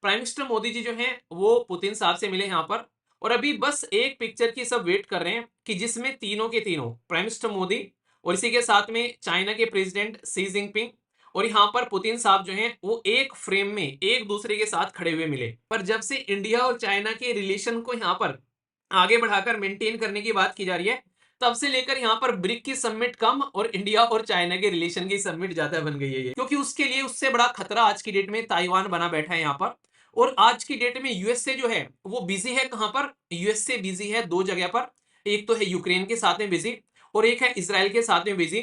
Prime minister Modi ji जो हैं वो पुतिन साहब से मिले यहाँ पर। और अभी बस एक पिक्चर की सब वेट कर रहे हैं कि जिसमें तीनों के तीनों प्राइम मिनिस्टर मोदी और इसी के साथ में चाइना के प्रेसिडेंट सी जिनपिंग और यहाँ पर पुतिन साहब जो हैं वो एक फ्रेम में एक दूसरे के साथ खड़े हुए मिले। पर जब से इंडिया और चाइना के रिलेशन को यहाँ पर आगे बढ़ाकर मेंटेन करने की बात की जा रही है, तब से लेकर यहाँ पर ब्रिक की समिट कम और इंडिया और चाइना के रिलेशन की समिट ज्यादा बन गई है ये, क्योंकि उसके लिए उससे बड़ा खतरा आज की डेट में ताइवान बना बैठा है यहाँ पर। और आज की डेट में यूएसए जो है वो बिजी है कहां पर, यूएसए बिजी है दो जगह पर। एक तो है यूक्रेन के साथ में बिजी और एक है इसराइल के साथ में बिजी।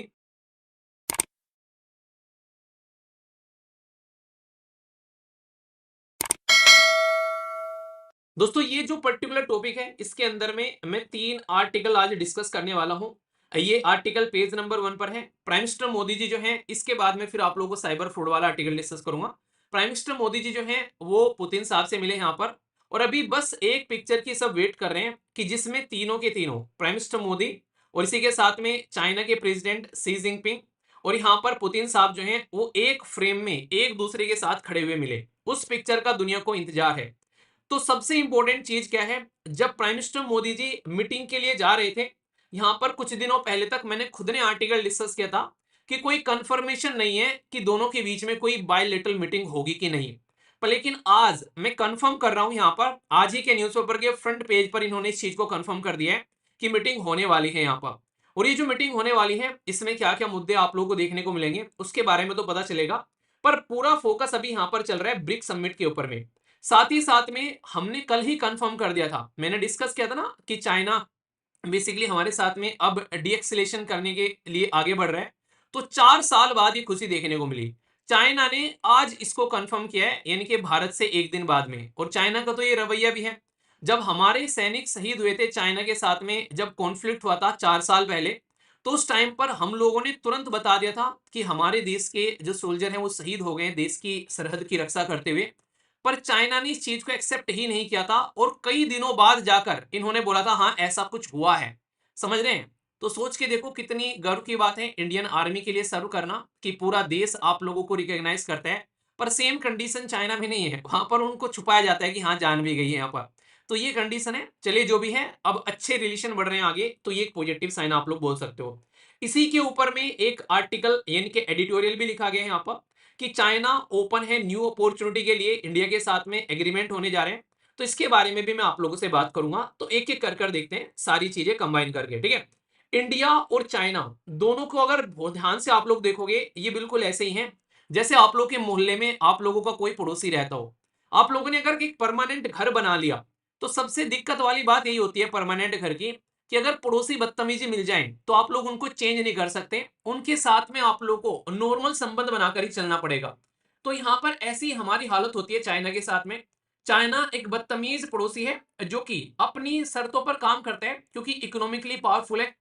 दोस्तों ये जो पर्टिकुलर टॉपिक है इसके अंदर में मैं तीन आर्टिकल आज डिस्कस करने वाला हूं। ये आर्टिकल पेज नंबर 1 पर है, प्राइम मिनिस्टर मोदी जी जो हैं। इसके बाद में फिर आप लोगों को साइबर फ्रॉड वाला आर्टिकल डिस्कस करूंगा। प्राइम मिनिस्टर मोदी जी जो हैं वो पुतिन साहब से मिले यहाँ पर। और अभी बस एक पिक्चर की सब वेट कर रहे हैं कि जिसमें तीनों के तीनों प्राइम मिनिस्टर मोदी और इसी के साथ में चाइना के प्रेसिडेंट सी जिनपिंग और यहाँ पर पुतिन साहब जो हैं वो एक फ्रेम में एक दूसरे के साथ खड़े हुए मिले। उस पिक्चर का दुनिया को इंतजार है। तो सबसे इंपॉर्टेंट चीज क्या है, जब prime minister Modi ji meeting के लिए जा रहे थे यहां पर कुछ दिनों पहले तक मैंने खुद ने आर्टिकल डिस्कस किया था कि कोई कंफर्मेशन नहीं है कि दोनों के बीच में कोई बायलेटरल मीटिंग होगी कि नहीं। पर लेकिन आज मैं कंफर्म कर रहा हूं, यहां पर आज ही के न्यूज़पेपर के फ्रंट पेज पर इन्होंने इस चीज को कंफर्म कर दिया है कि मीटिंग होने वाली है यहां पर। और ये जो मीटिंग होने वाली है इसमें क्या क्या मुद्दे आप लोगों को देखने को मिलेंगे उसके बारे में तो पता चलेगा। पर पूरा फोकस अभी यहां पर चल रहा है ब्रिक्स समिट के ऊपर में। साथ ही साथ में हमने कल ही कंफर्म कर दिया था, मैंने डिस्कस किया था ना कि चाइना बेसिकली हमारे साथ में अब डीएक्सिलेशन करने के लिए आगे बढ़ रहा है। तो 4 साल बाद ये खुशी देखने को मिली। चाइना ने आज इसको कंफर्म किया है, यानी कि भारत से एक दिन बाद में। और चाइना का तो ये रवैया भी है, जब हमारे सैनिक शहीद हुए थे चाइना के साथ में, जब कॉन्फ्लिक्ट हुआ था 4 साल पहले, तो उस टाइम पर हम लोगों ने तुरंत बता दिया था कि हमारे देश के जो सोल्जर हैं वो शहीद हो गए हैं देश की सरहद की रक्षा करते हुए। पर चाइना ने इस चीज को एक्सेप्ट ही नहीं किया था और कई दिनों बाद जाकर इन्होंने बोला था हाँ ऐसा कुछ हुआ है। समझ रहे हैं? तो सोच के देखो कितनी गर्व की बात है इंडियन आर्मी के लिए सर्व करना कि पूरा देश आप लोगों को रिकॉग्नाइज करता है। पर सेम कंडीशन चाइना में नहीं है, वहां पर उनको छुपाया जाता है कि हाँ जान भी गई है यहाँ पर। तो ये कंडीशन है। चलिए जो भी है, अब अच्छे रिलेशन बढ़ रहे हैं आगे, तो ये एक पॉजिटिव साइन आप लोग बोल सकते हो। इसी के ऊपर में एक आर्टिकल यानी कि एडिटोरियल भी लिखा गया है यहाँ पर कि चाइना ओपन है न्यू अपॉर्चुनिटी के लिए, इंडिया के साथ में एग्रीमेंट होने जा रहे हैं। तो इसके बारे में भी मैं आप लोगों से बात करूंगा, तो एक एक कर देखते हैं सारी चीजें कंबाइन करके, ठीक है। इंडिया और चाइना दोनों को अगर बहुत ध्यान से आप लोग देखोगे ये बिल्कुल ऐसे ही हैं जैसे आप लोग के मोहल्ले में आप लोगों का कोई पड़ोसी रहता हो। आप लोगों ने अगर एक परमानेंट घर बना लिया तो सबसे दिक्कत वाली बात यही होती है परमानेंट घर की कि अगर पड़ोसी बदतमीजी मिल जाए तो आप लोग उनको चेंज नहीं कर सकते, उनके साथ में आप लोग को नॉर्मल संबंध बनाकर ही चलना पड़ेगा। तो यहां पर ऐसी हमारी हालत होती है चाइना के साथ में। चाइना एक बदतमीज पड़ोसी है जो कि अपनी शर्तों पर काम करता है क्योंकि इकोनॉमिकली पावरफुल है,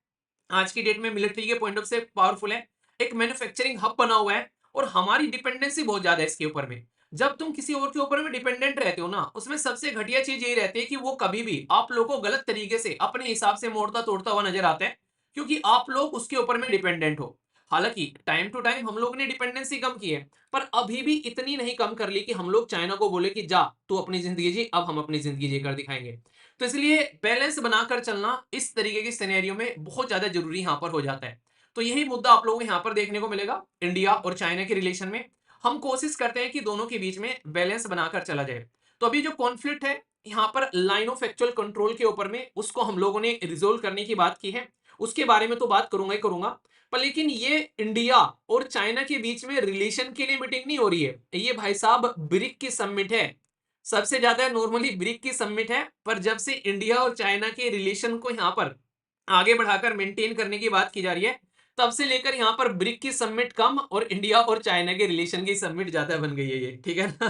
आज की डेट में मिलिट्री के पॉइंट ऑफ से पावरफुल है, एक मैन्युफैक्चरिंग हब बना हुआ है। और हमारी डिपेंडेंसी बहुत ज्यादा है इसके ऊपर में। जब तुम किसी और के ऊपर में डिपेंडेंट रहते हो ना, उसमें सबसे घटिया चीज यही रहती है कि वो कभी भी आप लोगों को गलत तरीके से अपने हिसाब से मोड़ता तोड़ता हुआ नजर आता है, क्योंकि आप लोग उसके ऊपर में डिपेंडेंट हो। हालांकि टाइम टू टाइम हम लोग ने डिपेंडेंसी कम की है, पर अभी भी इतनी नहीं कम कर ली कि हम लोग चाइना को बोले कि जा तू अपनी जिंदगी जी, अब हम अपनी जिंदगी जीकर दिखाएंगे। तो इसलिए बैलेंस बनाकर चलना इस तरीके की सिनेरियो में बहुत ज्यादा जरूरी यहां पर हो जाता है। तो यही मुद्दा आप लोगों को यहां पर देखने को मिलेगा इंडिया और चाइना के रिलेशन में। हम कोशिश करते हैं कि दोनों के बीच में बैलेंस बनाकर चला जाए। तो अभी जो कॉन्फ्लिक्ट है यहाँ पर लाइन ऑफ एक्चुअल कंट्रोल के ऊपर में, उसको हम लोगों ने रिजोल्व करने की बात की है। उसके बारे में तो बात करूंगा ही करूंगा। पर लेकिन ये इंडिया और चाइना के बीच में रिलेशन के लिए मीटिंग नहीं हो रही है, ये भाई साहब ब्रिक की समिट है। सबसे ज्यादा नॉर्मली ब्रिक की समिट है, पर जब से इंडिया और चाइना के रिलेशन को यहाँ पर आगे बढ़ाकर मेंटेन करने की बात की जा रही है, तब से लेकर यहाँ पर ब्रिक की समिट कम और इंडिया और चाइना के रिलेशन की समिट ज्यादा बन गई है ये, ठीक है ना।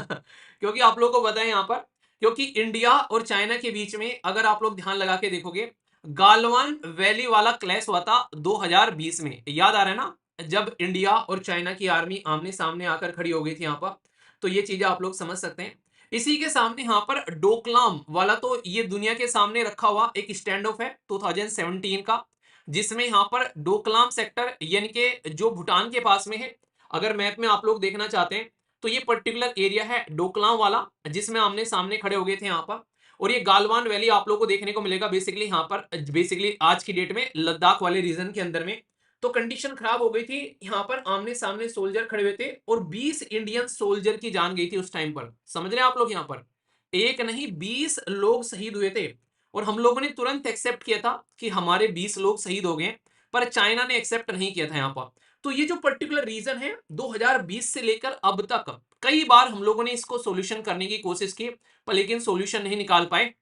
क्योंकि आप लोगों को पता है यहाँ पर, क्योंकि इंडिया और चाइना के बीच में अगर आप लोग ध्यान लगा के देखोगे, गालवान वैली वाला क्लैश हुआ था 2020 में, याद आ रहा है ना, जब इंडिया और चाइना की आर्मी आमने सामने आकर खड़ी हो गई थी यहाँ पर। तो ये चीजें आप लोग समझ सकते हैं। इसी के सामने यहाँ पर डोकलाम वाला, तो ये दुनिया के सामने रखा हुआ एक स्टैंड ऑफ है 2017 का, जिसमें यहाँ पर डोकलाम सेक्टर यानी कि जो भूटान के पास में है। अगर मैप में आप लोग देखना चाहते हैं तो ये पर्टिकुलर एरिया है डोकलाम वाला, जिसमें आमने सामने खड़े हो गए थे यहाँ पर। और ये गालवान वैली आप लोगों को देखने को मिलेगा बेसिकली यहाँ पर, बेसिकली आज की डेट में लद्दाख वाले रीजन के अंदर में। तो कंडीशन खराब हो गई थी, यहाँ पर आमने सामने सोल्जर खड़े हुए थे और 20 इंडियन सोल्जर की जान गई थी उस टाइम पर। समझ रहे हैं आप लोग, यहाँ पर एक नहीं 20 लोग शहीद हुए थे। और हम लोगों ने तुरंत एक्सेप्ट किया था कि हमारे 20 लोग शहीद हो गए, पर चाइना ने एक्सेप्ट नहीं किया था यहाँ पर। तो ये जो पर्टिकुलर रीजन है 2020 से लेकर अब तक कई बार हम लोगों ने इसको सॉल्यूशन करने की कोशिश की, पर लेकिन सॉल्यूशन नहीं निकाल पाए।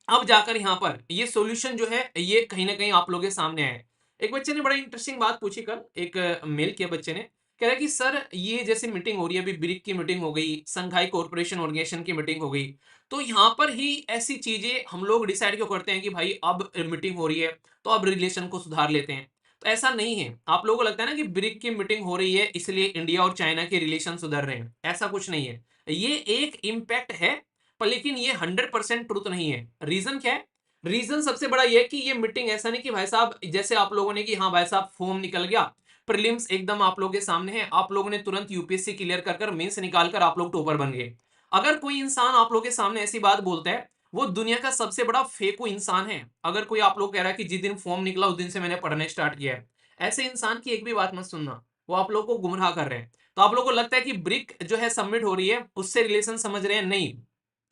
अब जाकर यहाँ पर ये सॉल्यूशन जो है ये कहीं ना कहीं आप लोगों के सामने आया है। एक बच्चे ने बड़ा इंटरेस्टिंग बात पूछी कल, एक मेल के बच्चे ने कह रहा है कि सर ये जैसे मीटिंग हो रही है, अभी ब्रिक की मीटिंग हो गई, संघाई कॉर्पोरेशन ऑर्गेनाइजेशन की मीटिंग हो गई, तो यहाँ पर ही ऐसी चीजें हम लोग डिसाइड क्यों करते हैं कि भाई अब मीटिंग हो रही है तो अब रिलेशन को सुधार लेते हैं। तो ऐसा नहीं है, आप लोगों को लगता है ना कि ब्रिक की मीटिंग हो रही है इसलिए इंडिया और चाइना के रिलेशन सुधर रहे हैं, ऐसा कुछ नहीं है। ये एक इम्पैक्ट है, पर लेकिन ये 100% ट्रुथ नहीं है। रीजन क्या है? रीजन सबसे बड़ा ये है कि ये मीटिंग ऐसा नहीं कि भाई साहब जैसे आप लोगों ने कि हाँ भाई साहब फॉर्म निकल गया, प्रीलिम्स एकदम आप लोगों के सामने है, आप लोगों ने तुरंत यूपीएससी क्लियर कर कर मेंस निकाल कर आप लोग टॉपर बन गए। अगर कोई इंसान आप लोगों के सामने ऐसी बात बोलता है, वो दुनिया का सबसे बड़ा फेकू इंसान है। अगर कोई आप लोग कह रहा है कि जिस दिन फॉर्म निकला उस दिन से मैंने पढ़ने स्टार्ट किया है, ऐसे इंसान की एक भी बात मत सुनना, वो आप लोग को गुमराह कर रहे हैं। तो आप लोग को लगता है कि ब्रिक जो है सबमिट हो रही है उससे रिलेशन समझ रहे हैं, नहीं।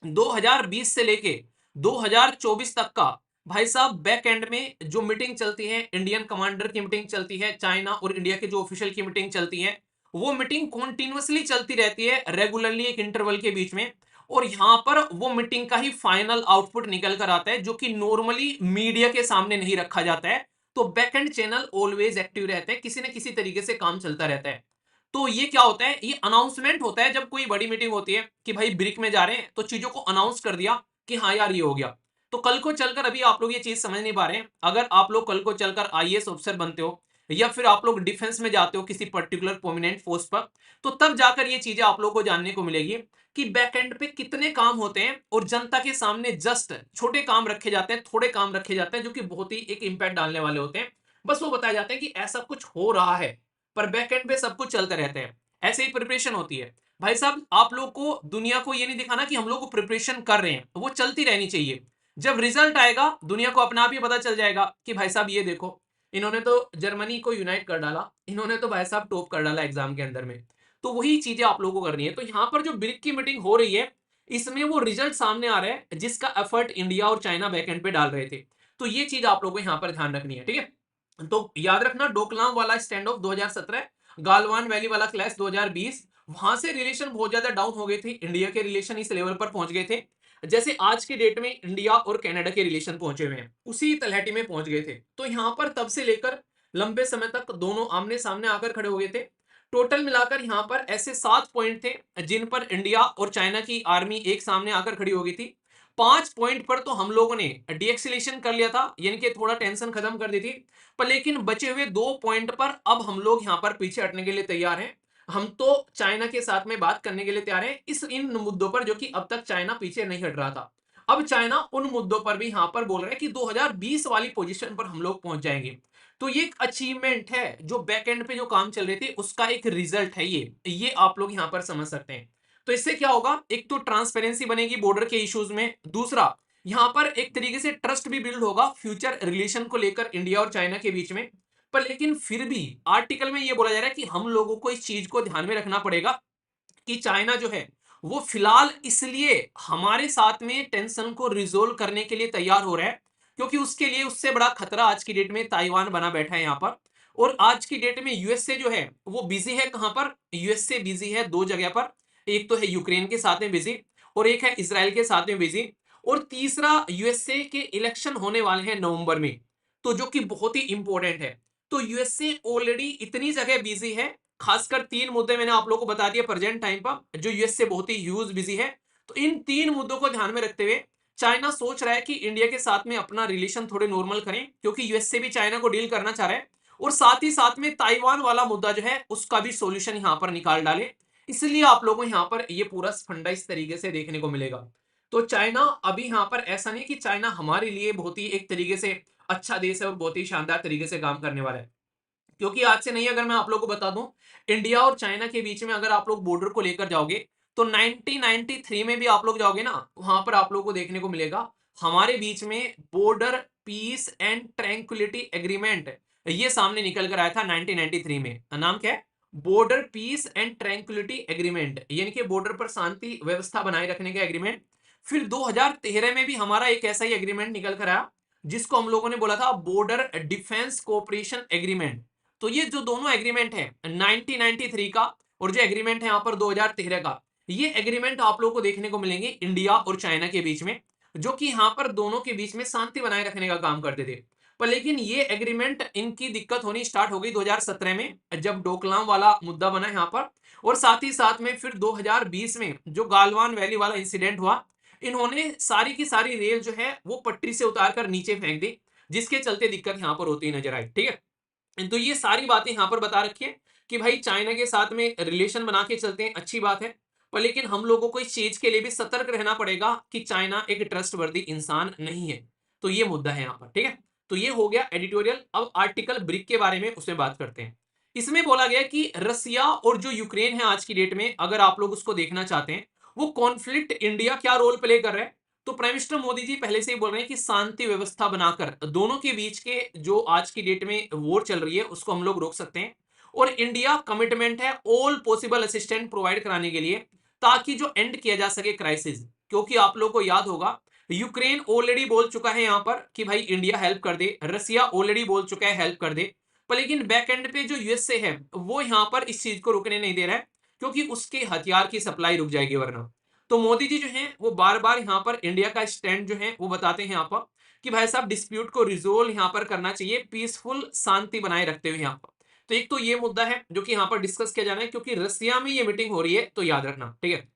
2020 से लेके 2024 तक का भाई साहब बैक एंड में जो मीटिंग चलती है, इंडियन कमांडर की मीटिंग चलती है, चाइना और इंडिया के जो ऑफिशियल की मीटिंग चलती है, वो मीटिंग कॉन्टिन्यूअसली चलती रहती है रेगुलरली एक इंटरवल के बीच में। और यहां पर वो मीटिंग का ही फाइनल आउटपुट निकल कर आता है, जो कि नॉर्मली मीडिया के सामने नहीं रखा जाता है। तो back and channel always active रहते हैं, किसी न किसी तरीके से काम चलता रहता है। तो ये क्या होता है, ये अनाउंसमेंट होता है जब कोई बड़ी मीटिंग होती है कि भाई ब्रिक में जा रहे हैं, तो चीजों को अनाउंस कर दिया कि हाँ यार ये हो गया। तो कल को चलकर, अभी आप लोग ये चीज समझ नहीं पा रहे हैं, अगर आप लोग कल को चलकर आईएएस ऑफिसर बनते हो या फिर आप लोग डिफेंस में जाते हो किसी पर्टिकुलर प्रोमिनेंट पोस्ट पर, तो तब जाकर ये चीजें आप लोग को जानने को मिलेगी कि बैक एंड पे कितने काम होते हैं और जनता के सामने जस्ट छोटे काम रखे जाते हैं, थोड़े काम रखे जाते हैं जो कि बहुत ही एक इंपैक्ट डालने वाले होते हैं। बस वो बताया जाता है कि ऐसा कुछ हो रहा है, पर बैक एंड पे सब कुछ चलते रहते हैं। ऐसे ही प्रिपरेशन होती है भाई साहब, आप लोग को दुनिया को ये नहीं दिखाना कि हम लोग को प्रिपरेशन कर रहे हैं, वो चलती रहनी चाहिए। जब रिजल्ट आएगा दुनिया को अपना आप ही पता चल जाएगा कि भाई साहब ये देखो, इन्होंने तो जर्मनी को यूनाइट कर डाला, इन्होंने तो भाई साहब टॉप कर डाला एग्जाम के अंदर में। तो वही चीजें आप लोगों को करनी है। तो यहाँ पर जो ब्रिक की मीटिंग हो रही है, इसमें वो रिजल्ट सामने आ रहा है जिसका एफर्ट इंडिया और चाइना बैकएंड पे डाल रहे थे। तो ये चीज आप लोगों को यहाँ पर ध्यान रखनी है, ठीक है। तो याद रखना, डोकलाम वाला स्टैंड ऑफ 2017, गालवान वैली वाला क्लैश 2020, वहां से रिलेशन बहुत ज्यादा डाउन हो गए थे, इंडिया के रिलेशन इस लेवल पर पहुंच गए थे जैसे आज के डेट में इंडिया और कनाडा के रिलेशन पहुंचे हुए हैं, उसी तलहटी में पहुंच गए थे। तो यहां पर तब से लेकर लंबे समय तक दोनों आमने सामने आकर खड़े हो गए थे। टोटल मिलाकर यहां पर ऐसे 7 पॉइंट थे जिन पर इंडिया और चाइना की आर्मी एक सामने आकर खड़ी हो गई थी। 5 पॉइंट पर तो हम लोगों ने डीएक्सिलेशन कर लिया था, यानी कि थोड़ा टेंशन खत्म कर दी थी। पर लेकिन बचे हुए 2 पॉइंट पर अब हम लोग यहां पर पीछे हटने के लिए तैयार हैं। हम तो चाइना के साथ में बात करने के लिए तैयार हैं इस इन मुद्दों पर, जो कि अब तक चाइना पीछे नहीं हट रहा था। अब चाइना उन मुद्दों पर भी यहां पर बोल रहा है कि 2020 वाली पोजीशन पर हम लोग पहुंच जाएंगे। तो ये एक अचीवमेंट है, जो बैक एंड पे जो काम चल रहे थे उसका एक रिजल्ट है ये आप लोग यहां पर समझ सकते हैं। तो इससे क्या होगा, एक तो ट्रांसपेरेंसी बनेगी बॉर्डर के इश्यूज में, दूसरा यहां पर एक तरीके से ट्रस्ट भी बिल्ड होगा फ्यूचर रिलेशन को लेकर इंडिया और चाइना के बीच में। पर लेकिन फिर भी आर्टिकल में यह बोला जा रहा है कि हम लोगों को इस चीज को ध्यान में रखना पड़ेगा कि चाइना जो है वो फिलहाल इसलिए हमारे साथ में टेंशन को रिजोल्व करने के लिए तैयार हो रहा है क्योंकि उसके लिए उससे बड़ा खतरा आज की डेट में ताइवान बना बैठा है यहाँ पर। और आज की डेट में यूएसए जो है वो बिजी है, कहां पर यूएसए बिजी है 2 जगह पर। एक तो है यूक्रेन के साथ में बिजी, और एक है इसराइल के साथ में बिजी, और तीसरा यूएसए के इलेक्शन होने वाले हैं नवंबर में, तो जो कि बहुत ही इंपॉर्टेंट है। तो यूएसए ऑलरेडी इतनी जगह बिजी है, खासकर 3 मुद्दे मैंने आप लोगों को बता दिया प्रेजेंट टाइम पर जो यूएसए बहुत ही ह्यूज बिजी है। तो इन 3 मुद्दों को ध्यान में रखते हुए चाइना सोच रहा है कि इंडिया के साथ में अपना रिलेशन थोड़े नॉर्मल करें, क्योंकि यूएसए भी चाइना को डील करना चाह रहा है, और साथ ही साथ में ताइवान वाला मुद्दा जो है उसका भी सॉल्यूशन यहां पर निकाल डाले। इसलिए आप लोगों को यहां पर ये पूरा फंडा इस तरीके से देखने को मिलेगा। तो चाइना अभी यहां पर ऐसा नहीं कि चाइना हमारे लिए बहुत ही एक तरीके से अच्छा देश है और बहुत ही शानदार तरीके से काम करने वाला है। क्योंकि आज से नहीं, अगर मैं आप लोगों को बता दूं, इंडिया और चाइना के बीच में अगर आप लोग बॉर्डर को लेकर जाओगे तो 1993 में भी आप लोग जाओगे ना, वहां पर आप लोगों को देखने को मिलेगा हमारे बीच में border peace and tranquillity agreement ये सामने निकल कर आया था 1993 में। नाम क्या है? Border peace and tranquillity agreement, यानी कि बॉर्डर पर शांति व्यवस्था बनाए रखने का एग्रीमेंट। फिर 2013 में भी हमारा एक ऐसा ही एग्रीमेंट निकल कर आया जिसको हम लोगों ने बोला था बॉर्डर डिफेंस कोऑपरेशन एग्रीमेंट। तो ये जो दोनों एग्रीमेंट है 1993 का और जो एग्रीमेंट है यहाँ पर 2013 का, ये एग्रीमेंट आप लोगों को देखने को मिलेंगे इंडिया और चाइना के बीच में, जो कि यहाँ पर दोनों के बीच में शांति बनाए रखने का काम करते थे। पर लेकिन ये एग्रीमेंट इनकी दिक्कत होनी स्टार्ट हो गई 2017 में, जब डोकलाम वाला मुद्दा बना यहाँ पर, और साथ ही साथ में फिर 2020 में जो गालवान वैली वाला इंसिडेंट हुआ, इन्होंने सारी की सारी रेल जो है वो पटरी से उतार कर नीचे फेंक दी, जिसके चलते दिक्कत यहाँ पर होती नजर आई। ठीक है, तो ये सारी बातें यहाँ पर बता रखी है कि भाई चाइना के साथ में रिलेशन बना के चलते हैं, अच्छी बात है, पर लेकिन हम लोगों को इस चीज के लिए भी सतर्क रहना पड़ेगा कि चाइना एक ट्रस्टवर्दी इंसान नहीं है। तो ये मुद्दा है यहाँ पर। ठीक है, तो ये हो गया एडिटोरियल। अब आर्टिकल ब्रिक के बारे में उसमें बात करते हैं। इसमें बोला गया कि रसिया और जो यूक्रेन है आज की डेट में, अगर आप लोग उसको देखना चाहते हैं, वो कॉन्फ्लिक्ट इंडिया क्या रोल प्ले कर रहा है। तो प्राइम मिनिस्टर मोदी जी पहले से ही बोल रहे हैं कि शांति व्यवस्था बनाकर दोनों के बीच के जो आज की डेट में वॉर चल रही है उसको हम लोग रोक सकते हैं। और इंडिया कमिटमेंट है ऑल पॉसिबल असिस्टेंट प्रोवाइड कराने के लिए, ताकि जो एंड किया जा सके क्राइसिस। क्योंकि आप लोग को याद होगा यूक्रेन ऑलरेडी बोल चुका है यहाँ पर कि भाई इंडिया हेल्प कर दे, रसिया ऑलरेडी बोल चुका है हेल्प कर दे, पर लेकिन बैक एंड पे जो यूएसए है वो यहाँ पर इस चीज को रुकने नहीं दे रहा है, क्योंकि उसके हथियार की सप्लाई रुक जाएगी वरना। तो मोदी जी जो हैं वो बार बार यहाँ पर इंडिया का स्टैंड जो है वो बताते हैं यहाँ पर कि भाई साहब डिस्प्यूट को रिजोल्व यहाँ पर करना चाहिए, पीसफुल शांति बनाए रखते हुए यहाँ पर। तो एक तो ये मुद्दा है जो कि यहाँ पर डिस्कस किया जाना है, क्योंकि रसिया में ये मीटिंग हो रही है, तो याद रखना। ठीक है,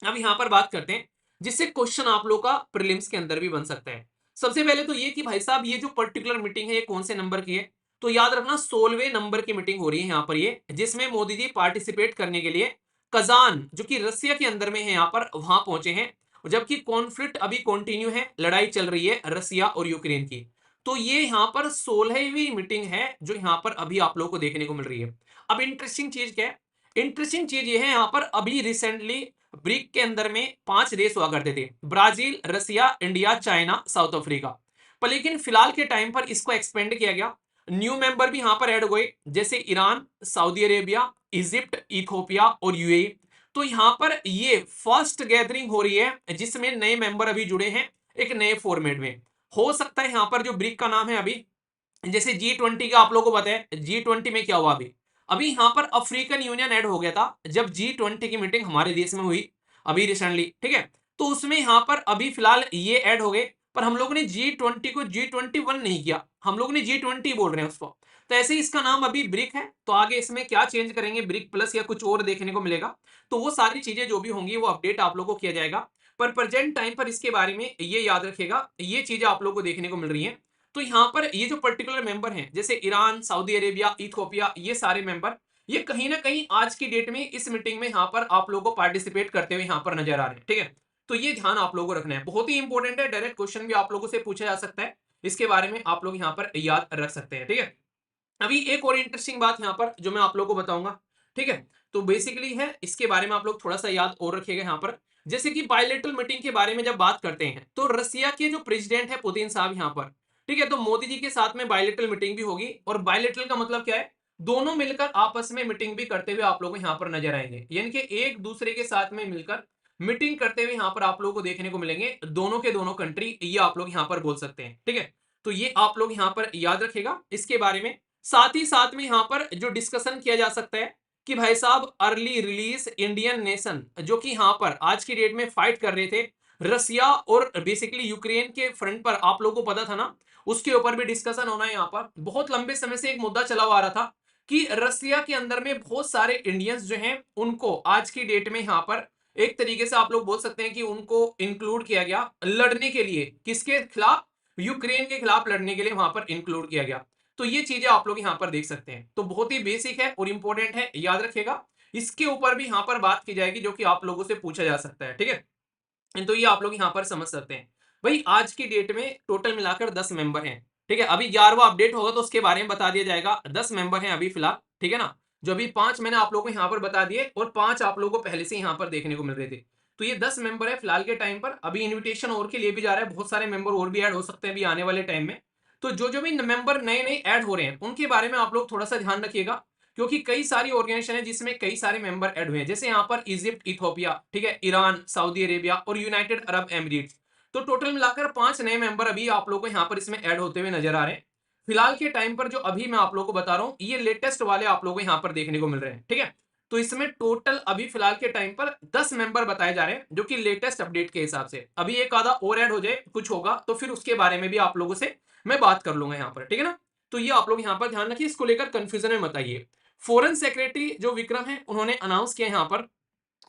अब यहाँ पर बात करते हैं जिससे क्वेश्चन आप लोग का प्रीलिम्स के अंदर भी बन सकता है। सबसे पहले तो ये कि भाई साहब ये जो पर्टिकुलर मीटिंग है ये कौन से नंबर की है। तो याद रखना 16वें नंबर की मीटिंग हो रही है यहाँ पर ये, जिसमें मोदी जी पार्टिसिपेट करने के लिए कजान जो कि रसिया के अंदर में है यहाँ पर वहां पहुंचे हैं। जबकि कॉन्फ्लिक्ट अभी कंटिन्यू है, लड़ाई चल रही है रसिया और यूक्रेन की। तो ये यहाँ पर 16वीं मीटिंग है जो यहाँ पर अभी आप लोगों को देखने को मिल रही है। अब इंटरेस्टिंग चीज क्या है? इंटरेस्टिंग चीज ये है यहाँ पर अभी रिसेंटली ब्रिक के अंदर में 5 देश हुआ करते थे, ब्राजील, रसिया, इंडिया, चाइना, साउथ अफ्रीका। पर लेकिन फिलहाल के टाइम पर इसको एक्सपेंड किया गया, न्यू मेंबर भी यहां पर ऐड हुए, जैसे Iran, Saudi Arabia, Egypt, Ethiopia और यूएई। तो यहां पर ये फर्स्ट गैदरिंग हो रही है जिसमें नए मेंबर अभी जुड़े हैं एक नए फॉर्मेट में। हो सकता है यहां पर जो ब्रिक का नाम है अभी, जैसे G20 का आप लोगों को पता है G20 में क्या हुआ अभी, अभी यहाँ पर अफ्रीकन यूनियन ऐड हो गया था जब G20 की मीटिंग हमारे देश में हुई अभी रिसेंटली। ठीक है, तो उसमें यहाँ पर अभी फिलहाल ये ऐड हो गए, पर हम लोगों ने G20 को G21 नहीं किया, हम लोग ने G20 बोल रहे हैं उसको। तो ऐसे ही इसका नाम अभी ब्रिक है, तो आगे इसमें क्या चेंज करेंगे, ब्रिक प्लस या कुछ और देखने को मिलेगा, तो वो सारी चीजें जो भी होंगी वो अपडेट आप लोगों को किया जाएगा। पर प्रेजेंट टाइम पर इसके बारे में ये याद रखेगा, ये चीजें आप लोगों को देखने को मिल रही है। तो यहाँ पर ये जो पर्टिकुलर मेंबर हैं जैसे ईरान, सऊदी अरेबिया, इथियोपिया, ये सारे मेंबर ये कहीं ना कहीं आज की डेट में इस मीटिंग में यहाँ पर आप लोगों को पार्टिसिपेट करते हुए यहाँ पर नजर आ रहे हैं। ठीक है, तो ये ध्यान आप लोगों को रखना है, बहुत ही इंपॉर्टेंट है, डायरेक्ट क्वेश्चन भी आप लोगों से पूछा जा सकता है, इसके बारे में आप लोग यहाँ पर याद रख सकते हैं। ठीक है, अभी एक और इंटरेस्टिंग बात यहाँ पर जो मैं आप लोगों को बताऊंगा। ठीक है, तो बेसिकली है इसके बारे में आप लोग थोड़ा सा याद और रखिएगा यहाँ पर, जैसे कि बायलेटरल मीटिंग के बारे में जब बात करते हैं तो रसिया के जो प्रेसिडेंट है पुतिन साहब यहाँ पर, ठीक है, तो मोदी जी के साथ में बायलेटरल मीटिंग भी होगी। और बायलेटरल का मतलब क्या है, दोनों मिलकर आपस में मीटिंग भी करते हुए आप लोग यहाँ पर नजर आएंगे, यानी कि एक दूसरे के साथ में मिलकर मीटिंग करते हुए यहाँ पर आप लोगों को देखने को मिलेंगे, दोनों के दोनों कंट्री, ये आप लोग यहाँ पर बोल सकते हैं। ठीक है, तो ये आप लोग यहाँ पर याद रखेगा इसके बारे में। साथ ही साथ में यहाँ पर जो डिस्कशन किया जा सकता है कि भाई साहब अर्ली रिलीज इंडियन नेशन जो कि यहाँ पर आज की डेट में फाइट कर रहे थे रसिया और बेसिकली यूक्रेन के फ्रंट पर, आप लोगों को पता था ना, उसके ऊपर भी डिस्कशन होना है। यहाँ पर बहुत लंबे समय से एक मुद्दा चला हुआ आ रहा था कि रसिया के अंदर में बहुत सारे इंडियंस जो हैं उनको आज की डेट में यहाँ पर एक तरीके से आप लोग बोल सकते हैं कि उनको इंक्लूड किया गया लड़ने के लिए, किसके खिलाफ, यूक्रेन के खिलाफ लड़ने के लिए वहां पर इंक्लूड किया गया। तो ये चीजें आप लोग यहाँ पर देख सकते हैं, तो बहुत ही बेसिक है और इंपॉर्टेंट है, याद रखिएगा। इसके ऊपर भी यहाँ पर बात की जाएगी जो कि आप लोगों से पूछा जा सकता है। ठीक है, तो ये आप लोग यहाँ पर समझ सकते हैं। भाई आज की डेट में टोटल मिलाकर 10 मेंबर हैं। ठीक है, अभी 11वां अपडेट होगा तो उसके बारे में बता दिया जाएगा। 10 मेंबर हैं अभी फिलहाल, ठीक है ना, जो अभी 5 मैंने आप लोगों को यहाँ पर बता दिए और 5 आप लोगों को पहले से यहाँ पर देखने को मिल रहे थे। तो ये 10 मेंबर है फिलहाल के टाइम पर। अभी इन्विटेशन और के लिए भी जा रहा है, बहुत सारे मेंबर और भी ऐड हो सकते हैं अभी आने वाले टाइम में। तो जो जो भी मेंबर नए नए ऐड हो रहे हैं उनके बारे में आप लोग थोड़ा सा ध्यान रखिएगा, क्योंकि कई सारी ऑर्गेनाइजेशन है जिसमें कई सारे मेंबर ऐड हुए हैं, जैसे यहाँ पर इजिप्ट, इथोपिया, ठीक है, ईरान, सऊदी अरेबिया और यूनाइटेड अरब एमिरेट्स। तो टोटल मिलाकर 5 नए मेंबर अभी आप लोगों को यहाँ पर इसमें ऐड होते हुए नजर आ रहे हैं। फिलहाल के टाइम पर जो अभी मैं आप लोगों को बता रहा हूँ ये लेटेस्ट वाले आप लोगों को यहाँ पर देखने को मिल रहे हैं, ठीक है। तो इसमें टोटल अभी फिलहाल के टाइम पर 10 मेंबर बताए जा रहे हैं, जो कि लेटेस्ट अपडेट के हिसाब से। अभी एक आधा और ऐड हो जाए, कुछ होगा तो फिर उसके बारे में भी आप लोगों से मैं बात कर लूंगा यहाँ पर, ठीक है ना। तो ये आप लोग यहाँ पर ध्यान रखिए, इसको लेकर कंफ्यूजन में मत आइए। फॉरेन सेक्रेटरी जो विक्रम है उन्होंने अनाउंस किया यहाँ पर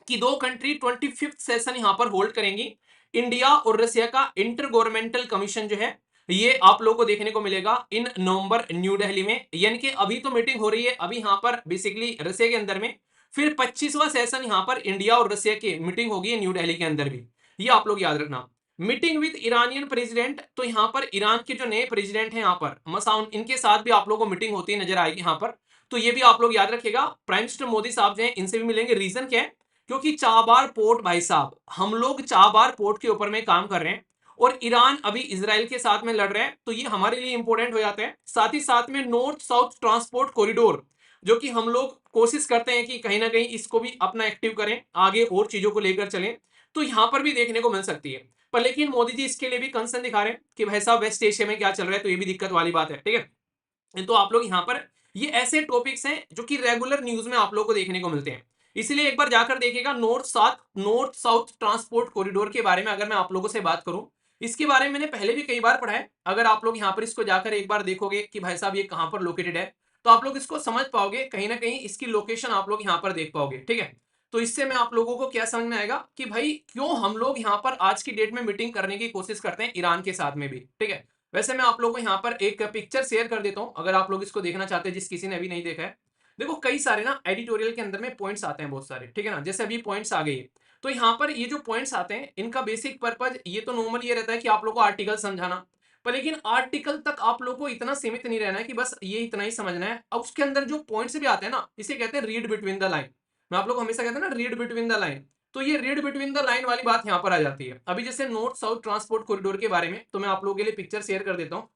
कि दो कंट्री 25th सेशन यहां पर होल्ड करेंगी। इंडिया और रशिया का इंटर गवर्नमेंटल कमीशन जो है ये आप लोगों को देखने को मिलेगा इन नवंबर न्यू दिल्ली में, यानी कि अभी तो मीटिंग हो रही है अभी यहां पर बेसिकली रशिया के अंदर में, फिर 25वां सेशन यहां पर इंडिया और रशिया की मीटिंग होगी न्यू दिल्ली के अंदर भी, ये आप लोग याद रखना। मीटिंग विद ईरानियन प्रेसिडेंट, तो यहां पर ईरान के जो नए प्रेसिडेंट हैं यहाँ पर मसाउन, इनके साथ भी आप लोगों को मीटिंग होती नजर आएगी यहाँ पर। तो ये भी आप लोग याद रखिएगा, प्राइम मिनिस्टर मोदी साहब जो है इनसे भी मिलेंगे। रीजन क्या है, क्योंकि चाबार पोर्ट भाई साहब, हम लोग चाबार पोर्ट के ऊपर में काम कर रहे हैं और ईरान अभी इजराइल के साथ में लड़ रहे हैं, तो ये हमारे लिए इंपॉर्टेंट हो जाता है। साथ ही साथ में नॉर्थ साउथ ट्रांसपोर्ट कॉरिडोर, जो कि हम लोग कोशिश करते हैं कि कहीं ना कहीं इसको भी अपना एक्टिव करें, आगे और चीजों को लेकर चलें, तो यहां पर भी देखने को मिल सकती है। पर लेकिन मोदी जी इसके लिए भी कंसर्न दिखा रहे हैं कि भाई साहब वेस्ट एशिया में क्या चल रहा है, तो ये भी दिक्कत वाली बात है, ठीक है। तो आप लोग यहाँ पर ये ऐसे टॉपिक्स हैं जो कि रेगुलर न्यूज में आप लोग को देखने को मिलते हैं, इसलिए एक बार जाकर देखिएगा। नॉर्थ साउथ ट्रांसपोर्ट कॉरिडोर के बारे में अगर मैं आप लोगों से बात करूं, इसके बारे में मैंने पहले भी कई बार पढ़ा है। अगर आप लोग यहाँ पर इसको जाकर एक बार देखोगे कि भाई साहब ये कहां पर लोकेटेड है, तो आप लोग इसको समझ पाओगे, कहीं ना कहीं इसकी लोकेशन आप लोग यहाँ पर देख पाओगे, ठीक है। तो इससे मैं आप लोगों को क्या समझ में आएगा कि भाई क्यों हम लोग यहाँ पर आज की डेट में मीटिंग करने की कोशिश करते हैं ईरान के साथ में भी, ठीक है। वैसे मैं आप लोगों को यहाँ पर एक पिक्चर शेयर कर देता हूँ, अगर आप लोग इसको देखना चाहते हैं, जिस किसी ने अभी नहीं देखा है। देखो कई सारे ना एडिटोरियल के अंदर में पॉइंट्स आते हैं बहुत सारे, ठीक है ना, जैसे अभी पॉइंट्स आ गए। तो यहाँ पर ये जो पॉइंट्स आते हैं इनका बेसिक पर्पज ये तो नॉर्मल ये रहता है कि आप लोग को आर्टिकल समझाना, पर लेकिन आर्टिकल तक आप लोग को इतना सीमित नहीं रहना है कि बस ये इतना ही समझना है। अब उसके अंदर जो पॉइंट्स भी आते हैं ना, इसे कहते हैं रीड बिटवीन द लाइन। मैं आप लोग हमेशा कहते हैं ना रीड बिटवीन द लाइन, तो ये रीड बिटवीन द लाइन वाली बात यहाँ पर आ जाती है। अभी जैसे नॉर्थ साउथ ट्रांसपोर्ट कॉरिडोर के बारे में तो मैं आप लोगों के लिए पिक्चर शेयर कर देता हूँ।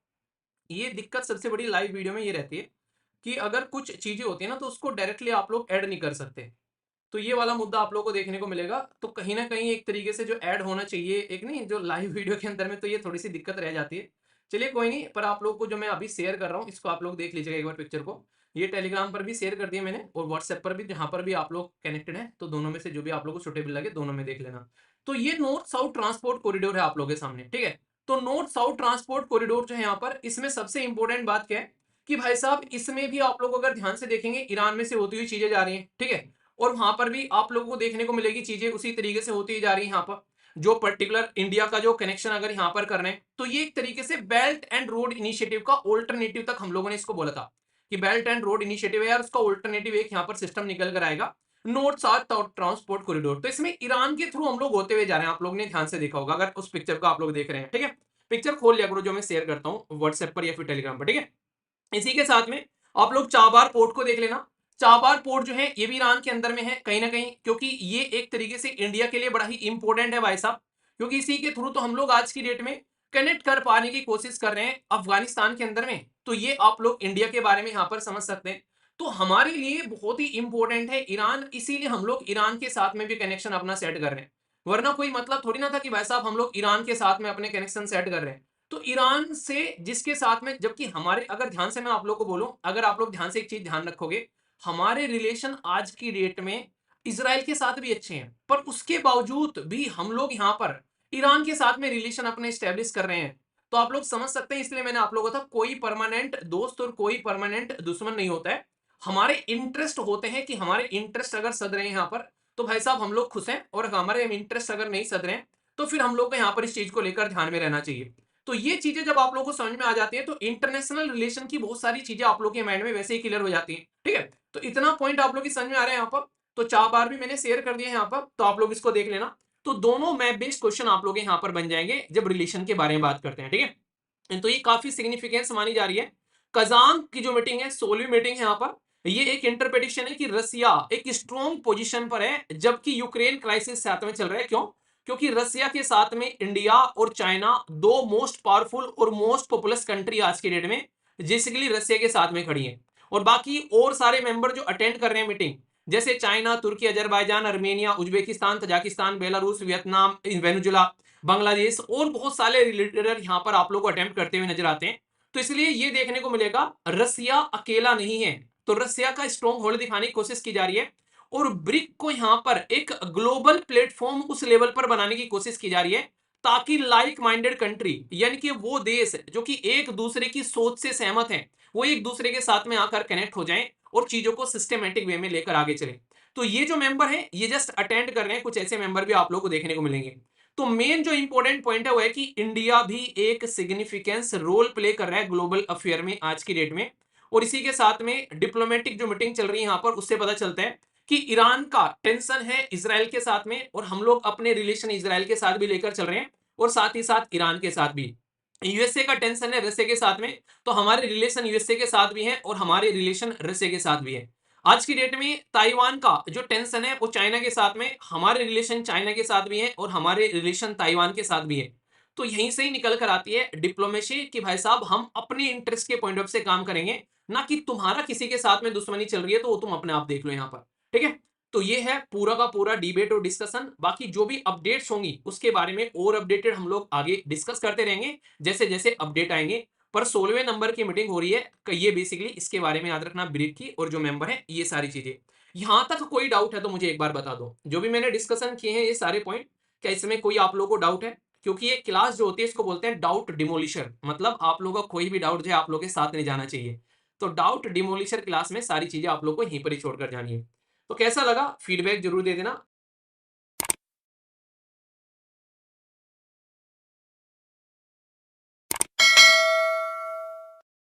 ये दिक्कत सबसे बड़ी लाइव वीडियो में ये रहती है कि अगर कुछ चीजें होती है ना तो उसको डायरेक्टली आप लोग ऐड नहीं कर सकते। तो ये वाला मुद्दा आप लोगों को देखने को मिलेगा। तो कहीं ना कहीं एक तरीके से जो ऐड होना चाहिए एक नहीं, जो लाइव वीडियो के अंदर में, तो ये थोड़ी सी दिक्कत रह जाती है। चलिए कोई नहीं, पर आप लोग को जो मैं अभी शेयर कर रहा हूँ इसको आप लोग देख लीजिएगा एक बार पिक्चर को। ये टेलीग्राम पर भी शेयर कर दिया मैंने और व्हाट्सएप पर भी, जहां पर भी आप लोग कनेक्टेड हैं, तो दोनों में से जो भी आप लोग को सुटेबल लगे दोनों में देख लेना। तो ये नॉर्थ साउथ ट्रांसपोर्ट कॉरिडोर है आप लोगों के सामने, ठीक है। तो नॉर्थ साउथ ट्रांसपोर्ट कॉरिडोर जो है यहाँ पर, इसमें सबसे इंपॉर्टेंट बात क्या है कि भाई साहब इसमें भी आप लोग अगर ध्यान से देखेंगे ईरान में से होती हुई चीजें जा रही हैं, ठीक है। और वहां पर भी आप लोगों को देखने को मिलेगी चीजें उसी तरीके से होती जा रही है यहाँ पर। जो पर्टिकुलर इंडिया का जो कनेक्शन अगर यहाँ पर कर रहे हैं, तो ये एक तरीके से बेल्ट एंड रोड इनिशिएटिव का ऑल्टरनेटिव तक हम लोगों ने इसको बोला था कि बेल्ट एंड रोड इनिशिएटिव है यार, उसका ऑल्टरनेटिव एक यहाँ पर सिस्टम निकल कर आएगा, नॉर्थ साउथ ट्रांसपोर्ट कॉरिडोर। तो इसमें ईरान के थ्रू हम लोग होते हुए जा रहे हैं, आप लोग ने ध्यान से देखा होगा अगर उस पिक्चर को आप लोग देख रहे हैं, ठीक है। पिक्चर खोल लिया करो जो मैं शेयर करता हूँ व्हाट्सएप पर या फिर टेलीग्राम पर, ठीक है। इसी के साथ में आप लोग चाबार पोर्ट को देख लेना। चाबार पोर्ट जो है ये भी ईरान के अंदर में है कहीं ना कहीं, क्योंकि ये एक तरीके से इंडिया के लिए बड़ा ही इंपॉर्टेंट है भाई साहब, क्योंकि इसी के थ्रू तो हम लोग आज की डेट में कनेक्ट कर पाने की कोशिश कर रहे हैं अफगानिस्तान के अंदर में। तो ये आप लोग इंडिया के बारे में यहाँ पर समझ सकते हैं। तो हमारे लिए बहुत ही इंपॉर्टेंट है ईरान, इसीलिए हम लोग ईरान के साथ में भी कनेक्शन अपना सेट कर रहे हैं। वरना कोई मतलब थोड़ी ना था कि भाई साहब हम लोग ईरान के साथ में अपने कनेक्शन सेट कर रहे हैं। तो ईरान से जिसके साथ में, जबकि हमारे, अगर ध्यान से मैं आप लोग को बोलूं, अगर आप लोग ध्यान से एक चीज ध्यान रखोगे, हमारे रिलेशन आज की डेट में इसराइल के साथ भी अच्छे हैं, पर उसके बावजूद भी हम लोग यहां पर ईरान के साथ में रिलेशन अपने स्टेब्लिश कर रहे हैं। तो आप लोग समझ सकते हैं, इसलिए मैंने आप लोगों को था कोई परमानेंट दोस्त और कोई परमानेंट दुश्मन नहीं होता है। हमारे इंटरेस्ट होते हैं कि हमारे इंटरेस्ट अगर सद रहे हैं यहाँ पर, तो भाई साहब हम लोग खुश हैं, और हमारे इंटरेस्ट अगर नहीं सद रहे हैं तो फिर हम लोग को यहाँ पर इस चीज को लेकर ध्यान में रहना चाहिए। तो ये चीजें जब आप लोगों को समझ में आ जाती है तो इंटरनेशनल रिलेशन की बहुत सारी चीजें आप लोग के माइंड में वैसे ही क्लियर हो जाती है, ठीक है। तो इतना पॉइंट आप लोग की समझ में आ रहा है यहाँ पर। तो 4 बार भी मैंने शेयर कर दिया है यहाँ पर, तो आप लोग इसको देख लेना। तो दोनों मैप बेस्ड क्वेश्चन आप लोग यहाँ पर बन जाएंगे जब रिलेशन के बारे में बात करते हैं, ठीक है। तो ये काफी सिग्निफिकेंस मानी जा रही है। कजान की जो मीटिंग है, 16वीं मीटिंग है यहाँ पर, ये एक इंटरप्रिटेशन है कि रसिया एक स्ट्रॉन्ग पोजीशन पर है, जबकि यूक्रेन क्राइसिस साथ में चल रहा है। क्यों? क्योंकि रसिया के साथ में इंडिया और चाइना दो मोस्ट पावरफुल और मोस्ट पॉपुलस कंट्री आज के डेट में बेसिकली रसिया के साथ में खड़ी है। और बाकी और सारे मेंबर जो अटेंड कर रहे हैं मीटिंग, जैसे China, Turkey, Azerbaijan, Armenia, Uzbekistan, Tajikistan, Belarus, Vietnam, Venezuela, Bangladesh और बहुत सारे लीडर यहाँ पर आप लोग को अटेम्प्ट करते हुए नजर आते हैं। तो इसलिए ये देखने को मिलेगा रसिया अकेला नहीं है, तो रसिया का स्ट्रॉन्ग होल्ड दिखाने की कोशिश की जा रही है। और ब्रिक को यहाँ पर एक ग्लोबल प्लेटफॉर्म उस लेवल पर बनाने की कोशिश की जा रही है, ताकि लाइक माइंडेड कंट्री, यानी कि वो देश जो कि एक दूसरे की सोच से सहमत हैं, वो एक दूसरे के साथ में आकर कनेक्ट हो जाएं और चीजों को सिस्टमेटिक वे में लेकर आगे चले। तो ये जो मेंबर है ये जस्ट अटेंड कर रहे हैं, कुछ ऐसे मेंबर भी आप लोग को देखने को मिलेंगे। तो मेन जो इंपॉर्टेंट पॉइंट है वो है कि इंडिया भी एक सिग्निफिकेंस रोल प्ले कर रहा है ग्लोबल अफेयर में आज की डेट में। और इसी के साथ में डिप्लोमेटिक जो मीटिंग चल रही है यहाँ पर, उससे पता चलता है कि ईरान का टेंशन है इसराइल के साथ में, और हम लोग अपने रिलेशन इसराइल के साथ भी लेकर चल रहे हैं, और साथ ही साथ ईरान के साथ भी। यूएसए का टेंशन है रसिया के साथ में, तो हमारे रिलेशन यूएसए के साथ भी है और हमारे रिलेशन रसिया के साथ भी है। आज की डेट में ताइवान का जो टेंशन है वो चाइना के साथ में, हमारे रिलेशन चाइना के साथ भी है और हमारे रिलेशन ताइवान के साथ भी है। तो यहीं से ही निकल कर आती है डिप्लोमेसी कि भाई साहब हम अपने इंटरेस्ट के पॉइंट ऑफ से काम करेंगे, ना कि तुम्हारा किसी के साथ में दुश्मनी चल रही है तो वो तुम अपने आप देख लो यहाँ पर। ठीक है, तो ये है पूरा का पूरा डिबेट और डिस्कशन। बाकी जो भी अपडेट्स होंगी उसके बारे में और अपडेटेड हम लोग आगे डिस्कस करते रहेंगे जैसे जैसे अपडेट आएंगे। पर 16वें नंबर की मीटिंग हो रही है, ये बेसिकली इसके बारे में याद रखना, ब्रीफ की और जो मेंबर है ये सारी चीजें। यहां तक कोई डाउट है तो मुझे एक बार बता दो, जो भी मैंने डिस्कशन किए हैं ये सारे पॉइंट, क्या इसमें कोई आप लोगों को डाउट है? क्योंकि ये क्लास जो होती है इसको बोलते हैं डाउट डिमोलिशर, मतलब आप लोगों का कोई भी डाउट जो है आप लोगों के साथ नहीं जाना चाहिए। तो डाउट डिमोलिशर क्लास में सारी चीजें आप लोग को यहीं पर ही छोड़कर जानी है। तो कैसा लगा फीडबैक जरूर दे देना।